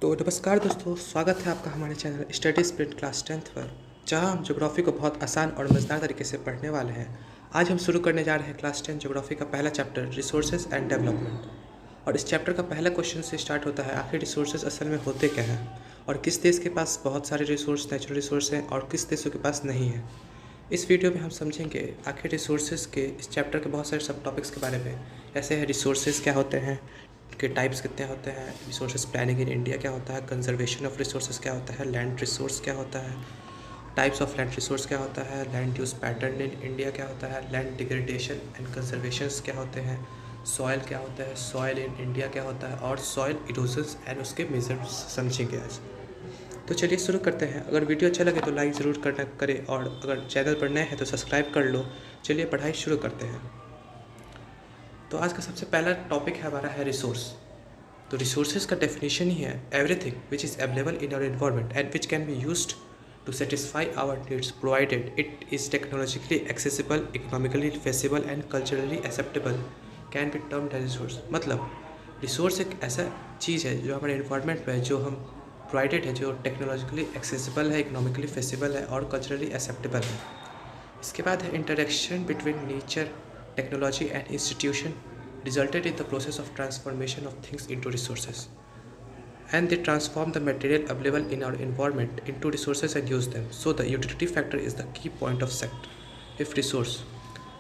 तो नमस्कार दोस्तों, स्वागत है आपका हमारे channel study sprint class 10th पर, जहां हम ज्योग्राफी को बहुत आसान और मज़ेदार तरीके से पढ़ने वाले हैं। आज हम शुरू करने जा रहे हैं क्लास 10 ज्योग्राफी का पहला चैप्टर रिसोर्सेज एंड डेवलपमेंट। और इस चैप्टर का पहला क्वेश्चन से स्टार्ट होता है, आखिर रिसोर्सेज असल में होते क्या हैं और किस देश के पास बहुत सारे रिसोर्स नेचुरल रिसोर्स हैं और किस देशों के पास नहीं है। इस वीडियो में हम समझेंगे आखिर रिसोर्सेज के इस चैप्टर के बहुत सारे सब टॉपिक्स के बारे में। ऐसे है रिसोर्सेज क्या होते हैं, के टाइप्स कितने होते हैं, रिसोर्सेज प्लानिंग इन इंडिया क्या होता है, कंजर्वेशन ऑफ रिसोर्सेज क्या होता है, लैंड रिसोर्स क्या होता है, टाइप्स ऑफ लैंड रिसोर्स क्या होता है, land use pattern in India क्या होता है, लैंड डिग्रेडेशन एंड कंजर्वेशन क्या होते हैं, सॉयल क्या होता है, सॉयल इन इंडिया क्या होता है और सॉयल इरोजन्स एंड उसके मेजर्स समझेंगे आज। तो चलिए शुरू करते हैं। अगर वीडियो अच्छा लगे तो लाइक ज़रूर करना करें और अगर चैनल पर नए हैं तो सब्सक्राइब कर लो। चलिए पढ़ाई शुरू करते हैं। तो आज का सबसे पहला टॉपिक है हमारा है रिसोर्स। तो रिसोर्सेज का डेफिनेशन ही है everything which is available in our environment and which can be used to satisfy our needs provided it is technologically accessible, economically feasible and culturally acceptable can be termed as resource. मतलब resource एक ऐसा चीज़ है जो हमारे environment में जो हम provided है, जो टेक्नोलॉजिकली एक्सेसिबल है, इकोनॉमिकली फेसिबल है और कल्चरली एक्सेप्टेबल है। इसके बाद है interaction between nature, technology and institution resulted in the process of transformation of things into resources, and they transform the material available in our environment into resources and use them. So the utility factor is the key point of set. If resource,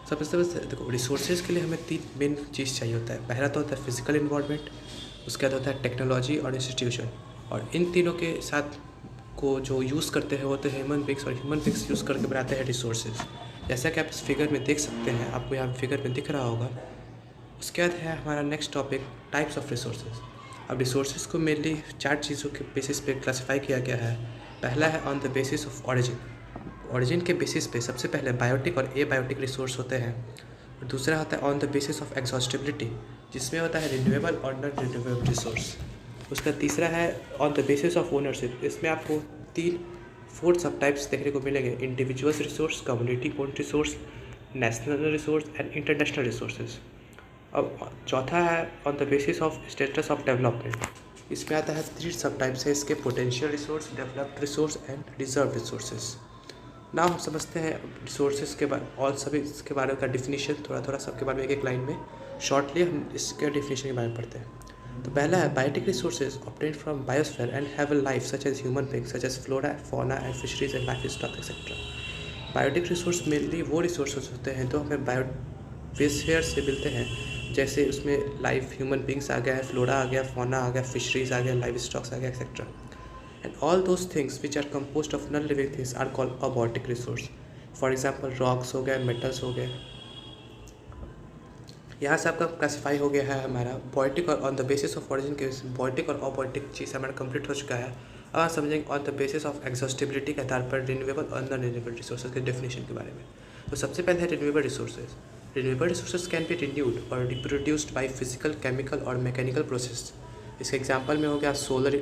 सबसे देखो resources के लिए हमें तीन main चीज़ चाहिए होता है। पहला तो होता है फिजिकल इन्वायरमेंट, उसके बाद होता है टेक्नोलॉजी और इंस्टीट्यूशन, और इन तीनों के साथ को जो यूज़ करते हैं वो तो ह्यूमन बींग्स, और ह्यूमन बींग्स यूज़ करके बनाते हैं रिसोर्सेज। जैसा कि आप इस फिगर में देख सकते हैं, आपको यहाँ फिगर में दिख रहा होगा। उसके बाद है हमारा next topic types of resources. अब रिसोर्सेज को मेनली चार चीज़ों के बेसिस पे क्लासिफाई किया गया है। पहला है on the basis of origin. Origin के बेसिस पे सबसे पहले बायोटिक और एबायोटिक रिसोर्स होते हैं। और दूसरा होता है on the basis of exhaustibility, जिसमें होता है रिन्यूएबल और नॉन रिन्यूएबल रिसोर्स। उसका तीसरा है on the basis of ownership. इसमें आपको 4 सब टाइप्स देखने को मिलेंगे: individuals resource, community owned resource, national resource and international resources. अब चौथा है on the basis of status of development. इसमें आता है 3 सब टाइप्स है इसके: potential resource, developed resource and reserve resources. ना हम समझते हैं रिसोर्सेज के बारे और सभी इसके बारे का डिफिनीशन, थोड़ा सबके बारे में एक लाइन में शॉर्टली हम इसके डिफिनीशन के बारे में पढ़ते हैं। तो पहला है biotic resources obtained from biosphere and have a life such as human beings such as flora, fauna and fisheries and life stock etcetera. Biotic resource mainly वो रिसोर्सेज होते हैं जो हमें बायोस्फीयर से मिलते हैं, जैसे उसमें लाइफ, ह्यूमन बीइंग्स आ गया है, फ्लोरा आ गया, फौना आ गया, फिशरीज आ गया, लाइफ स्टॉक्स आ गया etcetera. And all those things which are composed of non living things are called abiotic resource. For example rocks हो गए, मेटल्स हो गए। यहाँ से आपका क्लासीफाई हो गया है हमारा पोएटिक और on the basis of origin के पोएटिक और अपोएटिक चीज़ हमारा कंप्लीट हो चुका है। अब आप समझेंगे on the basis of exhaustibility के आधार पर रिन्यूएबल और नॉन रिन्यूएबल रिसोर्सेज के डेफिनेशन के बारे में। तो सबसे पहले है renewable resources. Renewable resources can be renewed और रिप्रोड्यूस्ड बाय फिजिकल, केमिकल और मैकेनिकल प्रोसेस। इसके एग्जाम्पल में हो गया solar,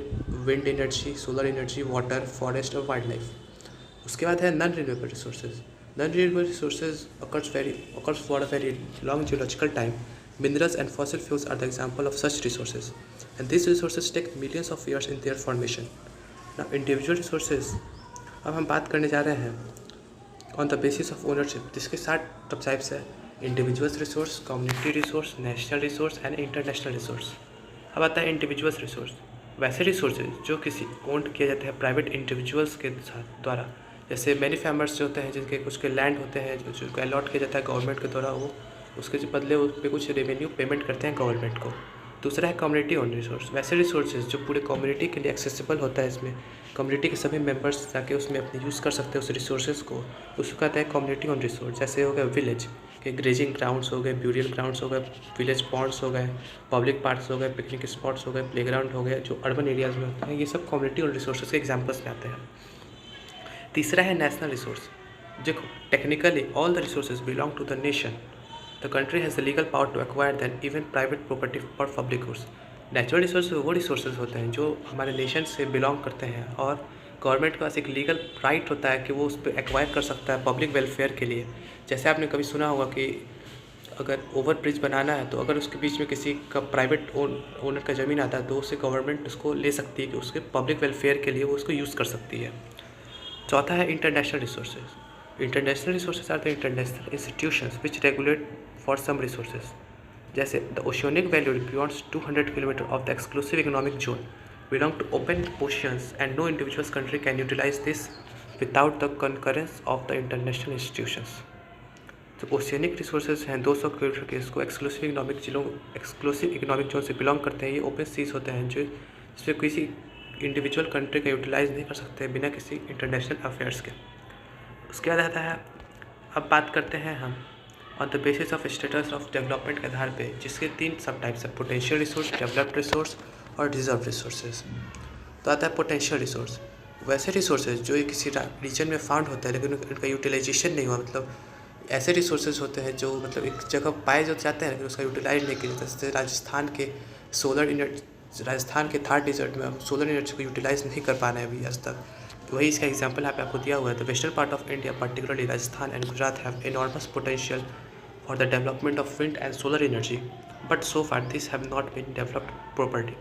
wind energy, water, forest और वाइल्ड लाइफ। उसके बाद है non renewable resources. Non-renewable resources occurs for a very long geological time. Minerals and fossil fuels are the example of such resources, and these resources take millions of years in their formation. Now, individual resources, अब हम बात करने जा रहे हैं on the basis of ownership, जिसके 7 types है: individuals resource, community resource, national resource and international resource. अब आता है इंडिविजुअल्स रिसोर्स। वैसे रिसोर्सेज जो किसी ओन्ड किए जाते हैं प्राइवेट इंडिविजुअल्स के द्वारा, जैसे मैनी फार्मर्स जो होते हैं जिनके कुछ के लैंड होते हैं जिनको अलॉट किया जाता है गवर्नमेंट के द्वारा, वो उसके बदले उस पर कुछ रेवेन्यू पेमेंट करते हैं गवर्नमेंट को। दूसरा है कम्युनिटी ओन रिसोर्स। वैसे रिसोर्सेज जो पूरे कम्युनिटी के लिए एक्सेसिबल होता है, इसमें कम्युनिटी के सभी मेंबर्स जाके उसमें अपने यूज़ कर सकते हैं उस रिसोर्सेज को, उसको कहते हैं कम्युनिटी ओन रिसोर्स। जैसे हो गया विलेज के ग्रेजिंग ग्राउंड्स हो गए, ब्यूरियल ग्राउंड्स हो गए, विलेज पॉन्ड्स हो गए, पब्लिक पार्क्स हो गए, पिकनिक स्पॉट्स हो गए, प्लेग्राउंड हो गए, जो अर्बन एरियाज़ में होते हैं। ये सब कम्युनिटी ओन रिसोर्सेज के एग्जाम्पल्स में आते हैं। तीसरा है नेशनल रिसोर्स। देखो technically all the resources belong to the nation. The country has the legal power to acquire than even private property for public goods. Natural resource वो resources होते हैं जो हमारे नेशन से बिलोंग करते हैं और गवर्नमेंट के पास एक लीगल राइट होता है कि वो उस पर एक्वायर कर सकता है पब्लिक वेलफेयर के लिए। जैसे आपने कभी सुना होगा कि अगर ओवर ब्रिज बनाना है तो अगर उसके बीच में किसी का प्राइवेट ओनर का ज़मीन आता है तो उससे गवर्नमेंट उसको ले सकती है कि उसके पब्लिक वेलफेयर के लिए वो उसको यूज़ कर सकती है। चौथा है international resources. International resources are the international institutions which regulate for some resources, जैसे the oceanic value beyond 200 kilometre of the exclusive economic zone belong to open oceans and no individual country can utilize this without the concurrence of the international institutions। जो oceanic resources हैं 200 kilometre के, इसको exclusive economic zone से belong करते हैं। ये open seize होते हैं जो जिसमें किसी इंडिविजुअल कंट्री का यूटिलाइज नहीं कर सकते बिना किसी इंटरनेशनल अफेयर्स के। उसके बाद आता है, अब बात करते हैं हम on the basis of status of development के आधार पे, जिसके 3 सब टाइप्स है, पोटेंशियल रिसोर्स, डेवलप्ड रिसोर्स और रिजर्व रिसोर्सेज। तो आता है पोटेंशियल रिसोर्स, वैसे रिसोर्सेज जो किसी रीजन में फाउंड होता है लेकिन उनका यूटिलाइजेशन नहीं हुआ, मतलब ऐसे रिसोर्सेज होते हैं जो मतलब एक जगह पाए जो जाते हैं लेकिन उसका यूटिलाइज नहीं किया जाता। जैसे राजस्थान के थार डिजर्ट में हम सोलर एनर्जी को यूटिलाइज नहीं कर पा रहे हैं अभी आज तक। तो वही इसका एग्जांपल यहाँ पे आपको दिया हुआ है। The western part of India particularly Rajasthan and Gujarat have enormous potential for the development of wind and solar energy, but so far this have not been developed properly.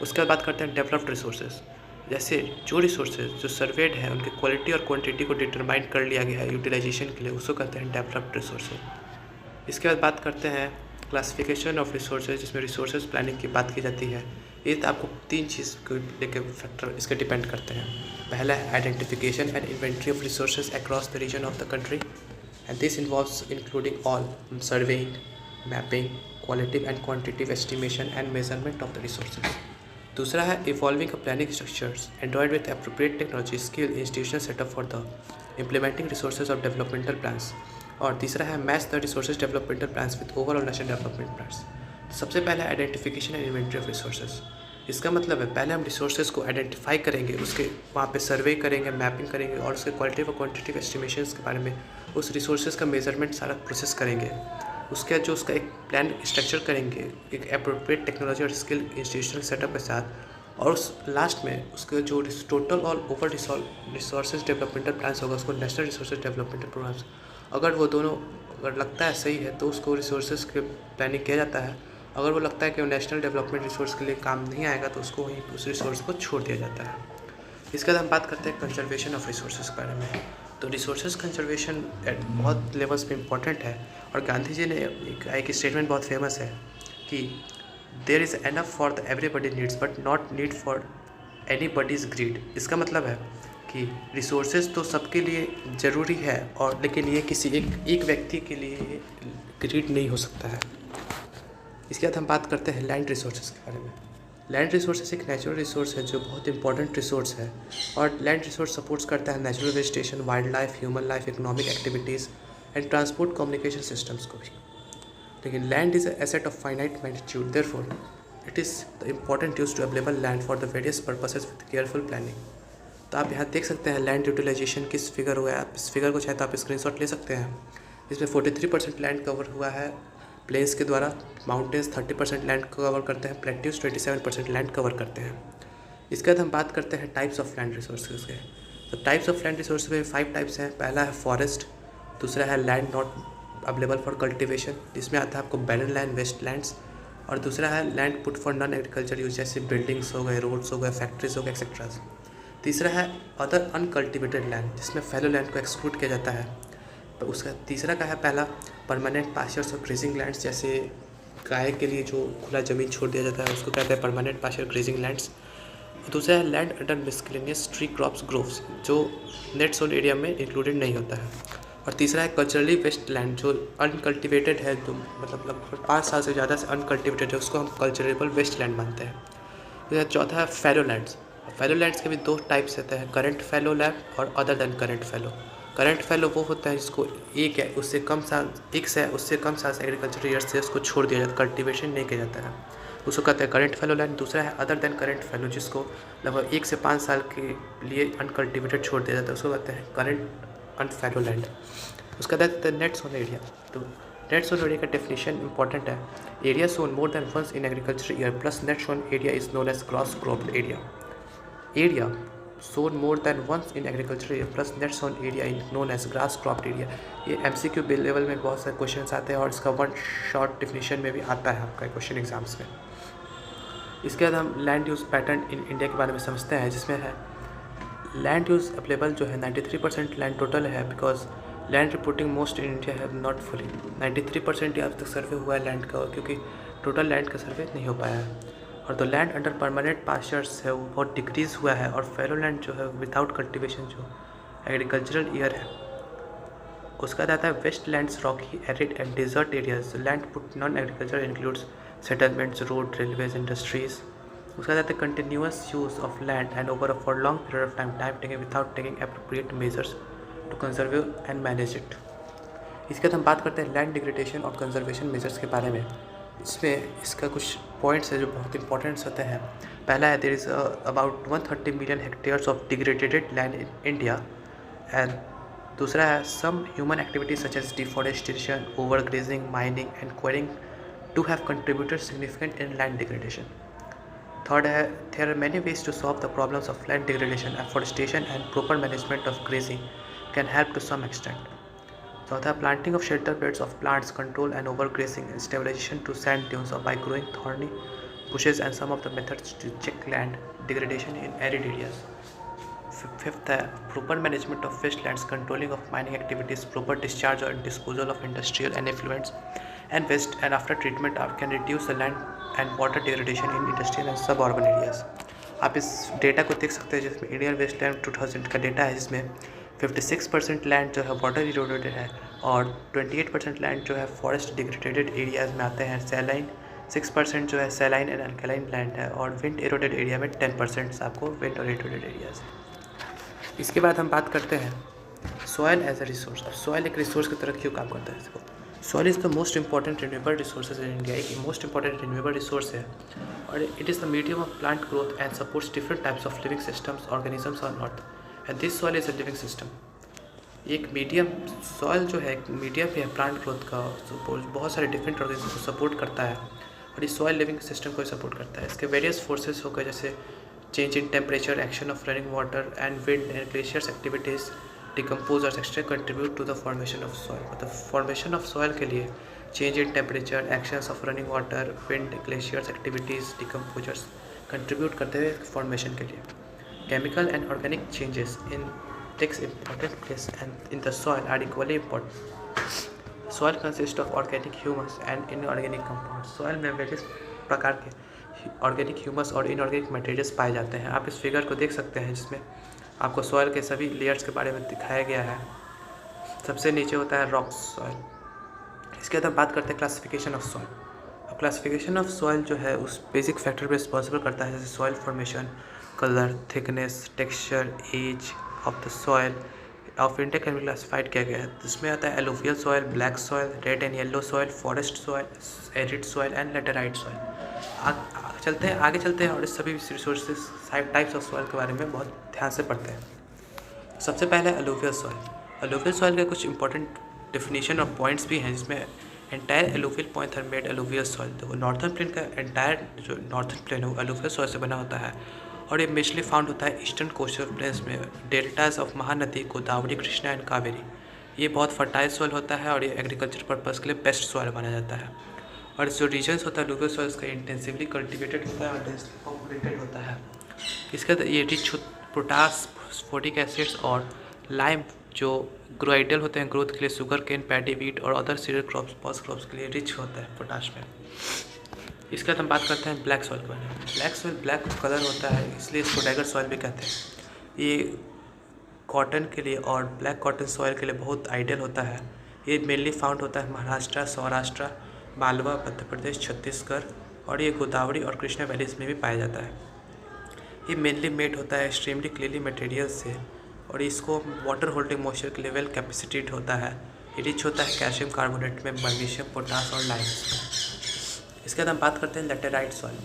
उसके बाद बात करते हैं डेवलप्ड रिसोर्सेज, जैसे जो रिसोर्सेज जो सर्वेड है उनकी क्वालिटी और क्वांटिटी को डिटरमाइन कर लिया गया है यूटिलाइजेशन के लिए, उसको कहते हैं डेवलप्ड रिसोर्सेज। इसके बाद बात करते हैं क्लासिफिकेशन ऑफ रिसोर्सेज, जिसमें रिसोर्सेज प्लानिंग की बात की जाती है। ये तो आपको 3 चीज़ को लेकर फैक्टर इसके डिपेंड करते हैं। पहला है identification and inventory of resources across the region of the country, and this involves including all surveying, mapping, qualitative and quantitative estimation and measurement of the resources. दूसरा है evolving a planning structures endowed with appropriate technology skill institution setup for the implementing resources of developmental plans. और तीसरा है match the resources developmental plans with overall national development plans. सबसे पहले identification and inventory of resources. इसका मतलब है पहले हम रिसोर्सेज को आइडेंटिफाई करेंगे, उसके वहाँ पे सर्वे करेंगे, मैपिंग करेंगे और उसके क्वालिटिव और क्वांटिटिव एस्टिमेशंस के बारे में उस रिसोर्सेज का मेजरमेंट सारा प्रोसेस करेंगे। उसके बाद जो उसका एक प्लान स्ट्रक्चर करेंगे एक अप्रोप्रिएट टेक्नोलॉजी और स्किल इंस्टीट्यूशनल सेटअप के साथ, और उस लास्ट में उसके जो टोटल और ओवर रिसोर्सेज डेवलपमेंटल प्लान्स होगा उसको नेशनल रिसोर्सेज डेवलपमेंटल प्रोग्राम्स, अगर वो दोनों अगर लगता है सही है तो उसको रिसोर्सेज के प्लानिंग किया जाता है। अगर वो लगता है कि वो नेशनल डेवलपमेंट रिसोर्स के लिए काम नहीं आएगा तो उसको वहीं उस रिसोर्स को छोड़ दिया जाता है। इसके बाद हम बात करते हैं कंजर्वेशन ऑफ रिसोर्सेज के बारे में। तो रिसोर्सेज कंजर्वेशन एट बहुत लेवल्स पे इम्पॉर्टेंट है, और गांधी जी ने एक स्टेटमेंट बहुत फेमस है कि there is enough for the everybody needs but not need for anybody's greed. इसका मतलब है कि रिसोर्सेज तो सबके लिए ज़रूरी है और लेकिन ये किसी एक व्यक्ति के लिए ग्रीड नहीं हो सकता है। इसके बाद हम बात करते हैं लैंड रिसोर्सेज के बारे में। लैंड रिसोर्सेज एक नेचुरल रिसोर्स है जो बहुत इंपॉर्टेंट रिसोर्स है, और लैंड रिसोर्स सपोर्ट्स करता है natural vegetation, wild life, human life, economic activities and transport communication systems को भी। लेकिन land is asset of finite magnitude, therefore it is the important use to available land for the various purposes with careful planning. तो आप यहाँ देख सकते हैं land utilisation किस फिगर हुआ है। आप इस फिगर को चाहे तो आप स्क्रीनशॉट ले सकते हैं। इसमें 43% लैंड कवर हुआ है प्लेन्स के द्वारा, माउंटेन्स 30% लैंड कवर करते हैं, प्लेट्यूज 27% लैंड कवर करते हैं। इसके बाद हम बात करते हैं टाइप्स ऑफ लैंड रिसोर्सेज के। तो टाइप्स ऑफ लैंड रिसोर्सेज में 5 टाइप्स हैं। पहला है फॉरेस्ट, दूसरा है land not available for cultivation, जिसमें आता है आपको बैरन लैंड, वेस्ट लैंड्स, और दूसरा है land put for non agriculture use, जैसे बिल्डिंग्स हो गए, रोड्स हो गए, फैक्ट्रीज हो गए, एक्सेट्रा। तीसरा है अदर अनकल्टिवेटेड लैंड, जिसमें फैलो लैंड को एक्सक्लूड किया जाता है। तो उसका तीसरा का है पहला परमानेंट पास्चर्स और ग्रेजिंग लैंड्स, जैसे गाय के लिए जो खुला ज़मीन छोड़ दिया जाता है उसको कहते हैं परमानेंट पास्चर ग्रेजिंग लैंड्स। दूसरा है land under miscellaneous tree crops groves, जो नेट जोन एरिया में इंक्लूडेड नहीं होता है। और तीसरा है कल्चरली वेस्ट लैंड, जो अनकल्टिवेटेड है, जो मतलब लगभग 5 साल से ज़्यादा से अनकल्टिवेटेड है, उसको हम कल्चरेबल वेस्ट लैंड मानते हैं। चौथा है फैलो लैंड्स। फैलो लैंड्स के भी 2 टाइप्स होते हैं, करंट फैलो लैंड और other than current fallow. Current fallow वो होता है जिसको एक है उससे कम साल से एग्रीकल्चर ईयर से उसको छोड़ दिया जाता है, कल्टीवेशन नहीं किया जाता है, उसको कहते हैं करंट फैलो लैंड। दूसरा है अदर देन करंट फैलो, जिसको लगभग 1 से 5 साल के लिए अनकल्टिवेटेड छोड़ दिया जाता है, उसको कहते हैं करंट अनफैलो लैंड। उसका कहते हैं नेट सोन एरिया। तो नेट सोन एरिया का डेफिनेशन इंपॉर्टेंट है, area sown more than once in agriculture year plus net sown area is known as cross cropped area. Area sown more than once in agricultural area plus net sown area in known as grass cropped area। ये MCQ bill level में बहुत सारे question आते हैं और इसका one short definition में भी आता है आपका क्वेश्चन एग्जाम्स में। इसके बाद हम land use pattern in India के बारे में समझते हैं, जिसमें है लैंड यूज़ अवेलेबल जो है 93% लैंड टोटल है, because land reporting most in India है नॉट फुली। 93% अब तक सर्वे हुआ है लैंड का, क्योंकि टोटल लैंड का सर्वे नहीं हो पाया है। और तो लैंड अंडर परमानेंट पास्चर्स है वो बहुत डिक्रीज़ हुआ है, और फेलो लैंड जो है विदाउट कल्टिवेशन जो एग्रीकल्चरल ईयर है उसका आता है waste lands rocky arid and desert areas. Land put non agriculture includes settlements road railways industries. उसका आता है continuous use of land and over for long period of time taking without taking appropriate measures to conserve and manage it. इसके बाद हम बात करते हैं land degradation और कंजर्वेशन मेजर्स के बारे में। इसमें इसका कुछ पॉइंट्स है जो बहुत इंपॉर्टेंट्स होते हैं। पहला है there is about 130 million hectares of degraded land in India. And दूसरा है some human activities such as deforestation overgrazing mining and quarrying to have contributed significant in land degradation. Third है there are many ways to solve the problems of land degradation afforestation and proper management of grazing can help to some extent. चौथा planting of shelter beds of plants, control and overgrazing, stabilization to sand dunes or by growing thorny bushes and some of the methods to check land degradation in arid areas. Fifth है proper management of wastelands, controlling of mining activities, proper discharge or disposal of industrial and effluents and waste and after treatment can reduce the land and water degradation in industrial and suburban areas। आप इस data को देख सकते हैं जिसमें Indian Westland 2000 का data है, जिसमें 56% लैंड जो है वाटर इरोडेड है और 28% लैंड जो है फॉरेस्ट डिग्रेडेड एरियाज़ में आते हैं। सैलाइन 6% जो है सैलाइन एंड अल्कलाइन लैंड है, और विंड इरोडेड एरिया में 10% आपको विंड और इरोडेड एरियाज। इसके बाद हम बात करते हैं सॉयल एज अ रिसोर्स। अब सॉयल एक रिसोर्स की तरह क्यों काम करता है? इसको soil is the most important renewable resources in India. एक मोस्ट इंपॉर्टेंट रिन्यूएबल रिसोर्स है और it is the medium of plant growth and supports different types of living systems organisms on earth and this soil is a living system. एक medium soil जो है एक medium है plant growth का, बहुत सारे डिफरेंट ऑर्गेनिज्म को support करता है और इस सॉइल लिविंग सिस्टम को सपोर्ट करता है। इसके वेरियस फोर्सेस हो गए जैसे change in temperature, action of running water and wind and glaciers activities, decomposers extra contribute to the formation of soil. मतलब फॉर्मेशन ऑफ सॉइल के लिए change in temperature, actions of running water, wind, glaciers activities, decomposers contribute करते हुए formation के लिए। Chemical and organic changes in takes important place and in the soil are equally important. Soil consists of organic humus and inorganic compounds. Soil में various प्रकार के organic humus और inorganic materials पाए जाते हैं। आप इस फिगर को देख सकते हैं जिसमें आपको soil के सभी layers के बारे में दिखाया गया है। सबसे नीचे होता है rock soil। इसके बाद हम बात करते हैं classification of soil। अब classification of soil जो है उस basic factor पे responsible करता है, जैसे soil formation, colour, thickness, texture, age of the soil of India can be classified किया गया है। इसमें आता है alluvial soil, black soil, red and yellow soil, forest soil, arid soil and laterite soil. आगे चलते हैं और इस सभी रिसोर्सेज टाइप्स ऑफ सॉयल के बारे में बहुत ध्यान से पढ़ते हैं। सबसे पहले एलुवियल सॉयल। एलुवियल सॉयल के कुछ इंपॉर्टेंट डिफिनीशन और पॉइंट्स भी हैं, जिसमें entire alluvial point are made alluvial soil. तो नॉर्थन प्लेन का एंटायर जो नॉर्थन प्लेन है वो एलुवियल सॉयल से बना होता है और ये मेजरली फाउंड होता है ईस्टर्न कोस्टल प्लेन्स में, deltas of Mahanadi, Godavari, Krishna and Kaveri. ये बहुत फर्टाइल सॉइल होता है और ये एग्रीकल्चर पर्पज़ के लिए बेस्ट सॉइल माना जाता है। और जो रीजन्स होता है एलुवियल सॉइल्स का इंटेंसिवली कल्टिवेटेड होता है और डेंसली पॉपुलेटेड होता है। इसके बाद ये रिच पोटास, फोटिक एसिड्स और लाइम जो ग्रोइडल होते हैं ग्रोथ के लिए, शुगर केन, पैडी, वीट और other cereal crops, pulse crops के लिए रिच होता है पोटाश में। इसके बाद हम बात करते हैं ब्लैक सॉइल के बारे में। ब्लैक सॉइल ब्लैक कलर होता है इसलिए इसको डैगर सॉइल भी कहते हैं। ये कॉटन के लिए और ब्लैक कॉटन सॉइल के लिए बहुत आइडियल होता है। ये मेनली फाउंड होता है महाराष्ट्र, सौराष्ट्र, मालवा, मध्य प्रदेश, छत्तीसगढ़ और ये गोदावरी और कृष्णा वैलीज में भी पाया जाता है। ये मेनली मेड होता है एक्सट्रीमली क्लेली मटेरियल से और इसको वाटर होल्डिंग मॉइस्चर के लेवल कैपेसिटेड होता है। ये रिच होता है कैल्शियम कार्बोनेट में, मैग्नीशियम, पोटास और लाइम्स में। इसके बाद हम बात करते हैं laterite soil.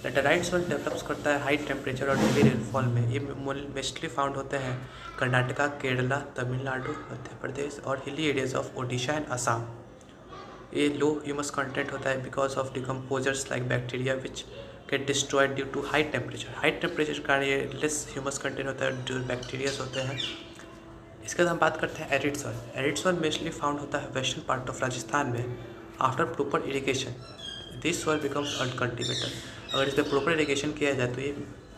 Laterite soil develops करता है हाई टेम्परेचर और हेवी रेनफॉल में। ये मोस्टली फाउंड होते हैं कर्नाटका, केरला, तमिलनाडु, मध्य प्रदेश और hilly areas of Odisha and Assam. ये लो ह्यूमस कंटेंट होता है because of decomposers like bacteria which get destroyed due to high temperature. High temperature का ये लेस ह्यूमस कंटेंट होता है, जो बैक्टीरियाज होते हैं। इसके बाद हम बात करते हैं arid soil. Arid soil mainly found होता है वेस्टर्न पार्ट ऑफ राजस्थान में। After proper irrigation this soil becomes uncultivated. अगर इस पर प्रॉपर इरिगेशन किया जाए तो ये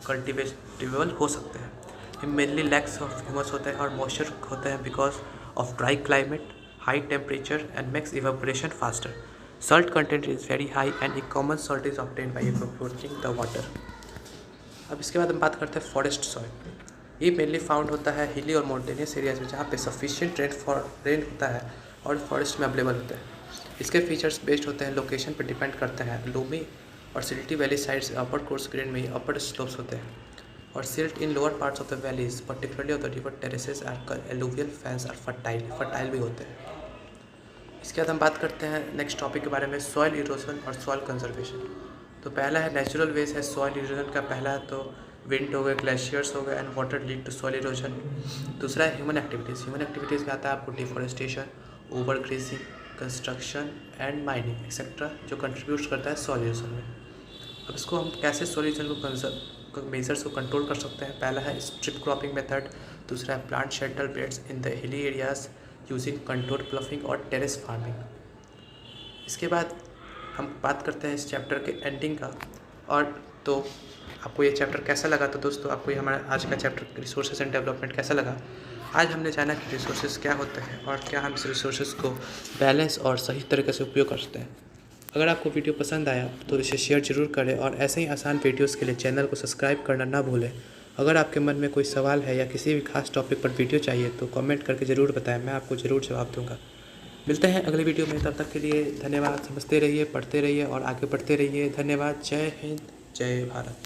कल्टिवेबल हो सकते हैं। ये मेनली लैक्स ऑफ ह्यूमस होते हैं और मॉइस्चर होते हैं because of dry climate, high temperature and makes evaporation faster. Salt content is very high and A common salt is obtained by evaporating the water. अब इसके बाद हम बात करते हैं फॉरेस्ट सॉइल। ये मेनली फाउंड होता है हिली और माउंटेनियस एरियाज में, जहाँ पे सफिशिएंट रेन होता है और फॉरेस्ट में अवेलेबल होता है। इसके फीचर्स बेस्ड होते हैं लोकेशन पर डिपेंड करते हैं। लूमी और silty valley sides upper course grain में अपर स्लोप्स होते हैं और silt in lower parts of the valleys particularly of the river terraces are alluvial fans are fertile भी होते हैं। इसके बाद हम बात करते हैं नेक्स्ट टॉपिक के बारे में, सॉइल इरोजन और सॉइल कंजर्वेशन। तो पहला है नेचुरल वेज है सॉइल इरोजन का। पहला है तो विंड हो गए, ग्लेशियर्स हो गए and water lead to soil erosion. दूसरा है ह्यूमन एक्टिविटीज़। ह्यूमन एक्टिविटीज़ में आता है आपको deforestation, over grazing, construction and mining etcetera, जो कंट्रीब्यूट करता है सॉइल इरोजन में। अब इसको हम कैसे सॉइल इरोजन को मेजर्स को कंट्रोल कर सकते हैं। पहला है स्ट्रिप क्रॉपिंग मेथड। दूसरा है plant shelter beds in the hilly areas using control bluffing और टेरेस फार्मिंग। इसके बाद हम बात करते हैं इस चैप्टर के एंडिंग का। और तो आपको ये चैप्टर कैसा लगा? तो दोस्तों आपको ये हमारा आज का चैप्टर रिसोर्सेज एंड डेवलपमेंट कैसा लगा? आज हमने जाना कि रिसोर्सेज क्या होते हैं और क्या हम इस रिसोर्सेज को बैलेंस और सही तरीके से उपयोग कर सकते हैं। अगर आपको वीडियो पसंद आया तो इसे शेयर ज़रूर करें और ऐसे ही आसान वीडियोज़ के लिए चैनल को सब्सक्राइब करना ना भूलें। अगर आपके मन में कोई सवाल है या किसी भी खास टॉपिक पर वीडियो चाहिए तो कमेंट करके ज़रूर बताएं, मैं आपको ज़रूर जवाब दूंगा। मिलते हैं अगले वीडियो में, तब तक के लिए धन्यवाद। समझते रहिए, पढ़ते रहिए और आगे बढ़ते रहिए। धन्यवाद। जय हिंद, जय भारत।